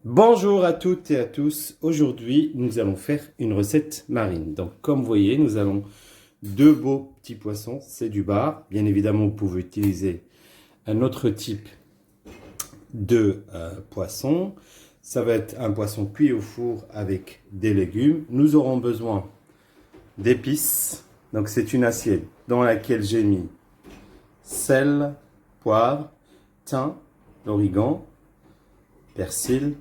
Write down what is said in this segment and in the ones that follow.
Bonjour à toutes et à tous. Aujourd'hui, nous allons faire une recette marine. Donc, comme vous voyez, nous avons deux beaux petits poissons. C'est du bar. Bien évidemment, vous pouvez utiliser un autre type de poisson. Ça va être un poisson cuit au four avec des légumes. Nous aurons besoin d'épices. Donc, c'est une assiette dans laquelle j'ai mis sel, poivre, thym, l'origan, persil,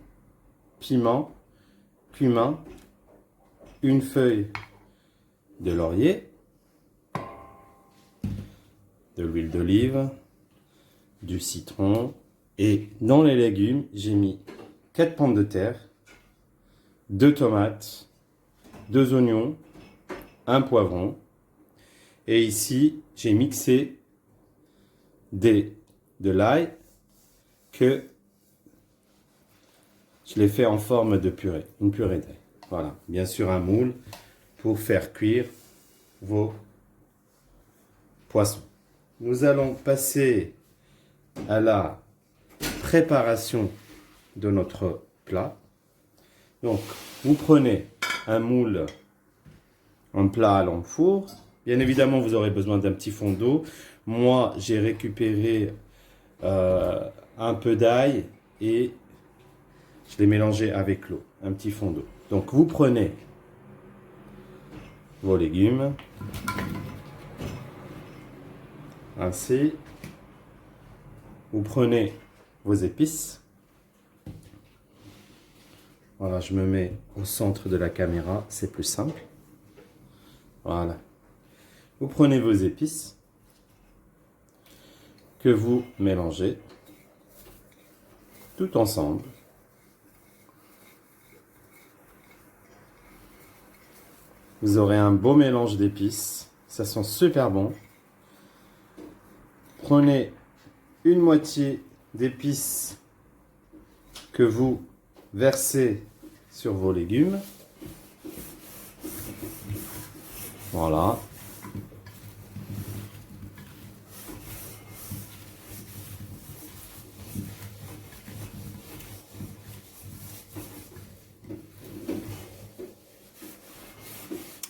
piment, cumin, une feuille de laurier, de l'huile d'olive, du citron et dans les légumes, j'ai mis 4 pommes de terre, 2 tomates, 2 oignons, un poivron et ici, j'ai mixé de l'ail que je l'ai fait en forme de purée, une purée d'ail. Voilà, bien sûr un moule pour faire cuire vos poissons. Nous allons passer à la préparation de notre plat. Donc, vous prenez un moule en plat à long four. Bien évidemment, vous aurez besoin d'un petit fond d'eau. Moi, j'ai récupéré un peu d'ail et je l'ai mélangé avec l'eau, un petit fond d'eau. Donc, vous prenez vos légumes, ainsi. Vous prenez vos épices. Voilà, je me mets au centre de la caméra, c'est plus simple. Voilà. Vous prenez vos épices que vous mélangez tout ensemble. Vous aurez un beau mélange d'épices. Ça sent super bon. Prenez une moitié d'épices que vous versez sur vos légumes. Voilà.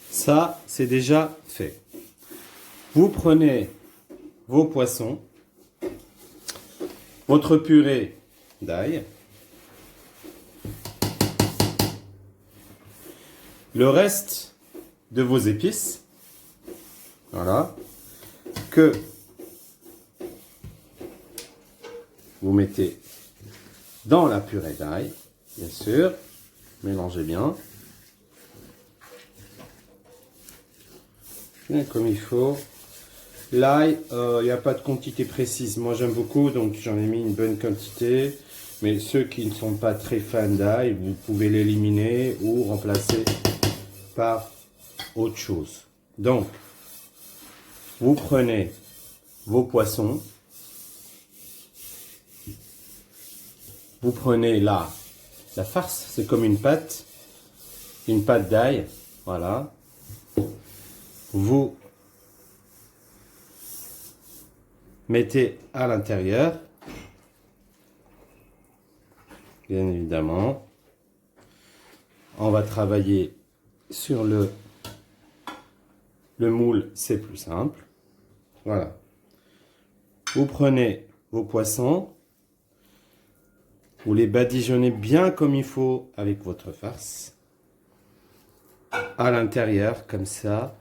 Ça, c'est déjà fait. Vous prenez vos poissons, votre purée d'ail, le reste de vos épices, voilà, que vous mettez dans la purée d'ail, bien sûr, mélangez bien, bien comme il faut. L'ail, il n'y a pas de quantité précise. Moi, j'aime beaucoup, donc j'en ai mis une bonne quantité. Mais ceux qui ne sont pas très fans d'ail, vous pouvez l'éliminer ou remplacer par autre chose. Donc, vous prenez vos poissons. Vous prenez la farce, c'est comme une pâte d'ail. Voilà. Vous mettez à l'intérieur, bien évidemment. On va travailler sur le moule, c'est plus simple. Voilà. Vous prenez vos poissons, vous les badigeonnez bien comme il faut avec votre farce, à l'intérieur comme ça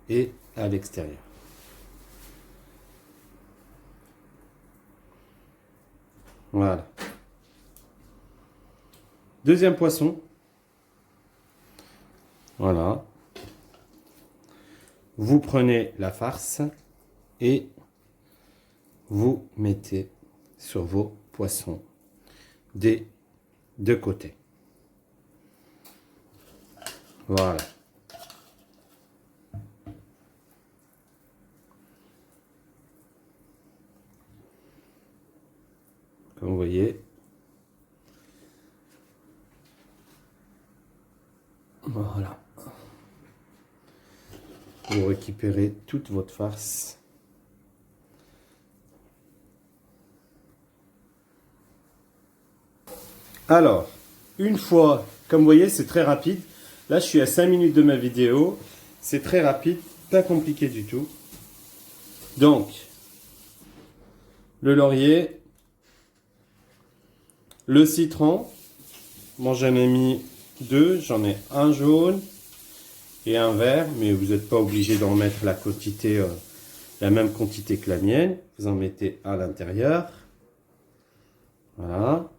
et à l'extérieur. Voilà. Deuxième poisson. Voilà. Vous prenez la farce et vous mettez sur vos poissons des deux côtés. Voilà. Comme vous voyez. Voilà. Vous récupérez toute votre farce. Alors, une fois, comme vous voyez, c'est très rapide. Là, je suis à 5 minutes de ma vidéo. C'est très rapide, pas compliqué du tout. Donc, le laurier, le citron. Moi, j'en ai mis 2. J'en ai un jaune et un vert. Mais vous n'êtes pas obligé d'en mettre la quantité, la même quantité que la mienne. Vous en mettez à l'intérieur. Voilà.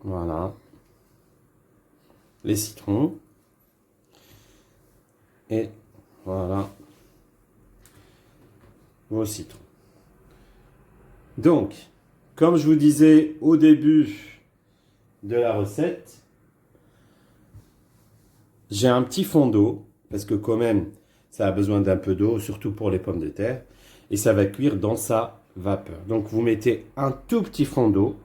Voilà. Les citrons. Et voilà. Vos citrons. Donc, comme je vous disais au début de la recette, j'ai un petit fond d'eau, parce que quand même, ça a besoin d'un peu d'eau, surtout pour les pommes de terre, et ça va cuire dans sa vapeur. Donc, vous mettez un tout petit fond d'eau.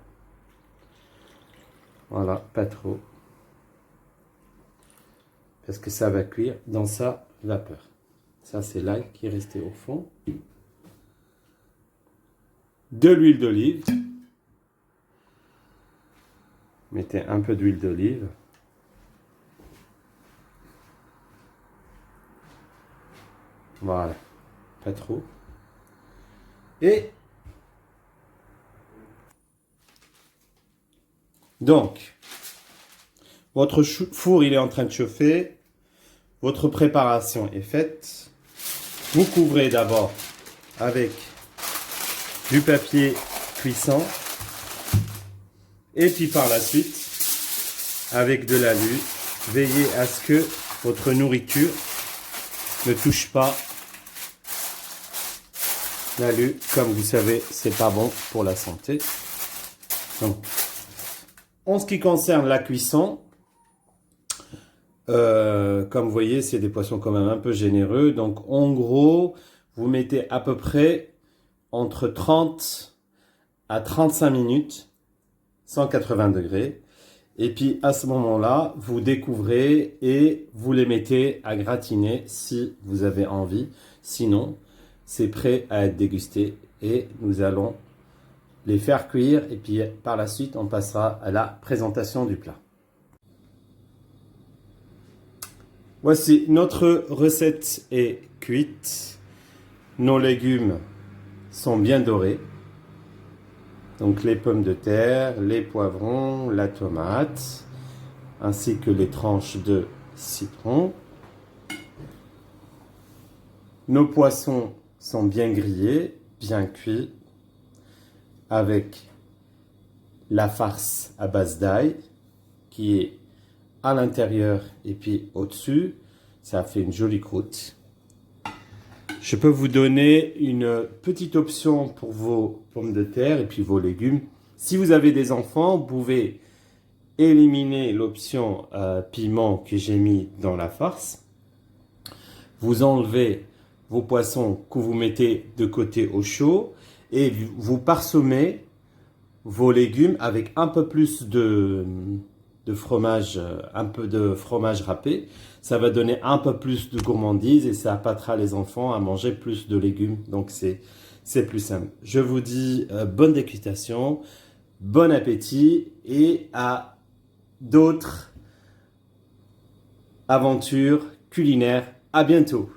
Voilà, pas trop. Parce que ça va cuire dans sa vapeur. Ça, c'est l'ail qui est resté au fond. De l'huile d'olive. Mettez un peu d'huile d'olive. Voilà, pas trop. Et donc, votre four, il est en train de chauffer. Votre préparation est faite. Vous couvrez d'abord avec du papier cuisson. Et puis par la suite, avec de l'alu, veillez à ce que votre nourriture ne touche pas l'alu. Comme vous savez, c'est pas bon pour la santé. Donc, en ce qui concerne la cuisson, comme vous voyez, c'est des poissons quand même un peu généreux. Donc, en gros, vous mettez à peu près entre 30 à 35 minutes, 180 degrés. Et puis, à ce moment-là, vous découvrez et vous les mettez à gratiner si vous avez envie. Sinon, c'est prêt à être dégusté et nous allons les faire cuire. Et puis, par la suite, on passera à la présentation du plat. Voici, notre recette est cuite. Nos légumes sont bien dorés. Donc les pommes de terre, les poivrons, la tomate, ainsi que les tranches de citron. Nos poissons sont bien grillés, bien cuits, avec la farce à base d'ail qui est à l'intérieur et puis au-dessus. Ça fait une jolie croûte. Je peux vous donner une petite option pour vos pommes de terre et puis vos légumes. Si vous avez des enfants, vous pouvez éliminer l'option piment que j'ai mis dans la farce. Vous enlevez vos poissons que vous mettez de côté au chaud et vous parsemez vos légumes avec un peu plus de fromage, un peu de fromage râpé. Ça va donner un peu plus de gourmandise et ça appâtera les enfants à manger plus de légumes. Donc c'est plus simple. Je vous dis bonne dégustation, bon appétit et à d'autres aventures culinaires. À bientôt.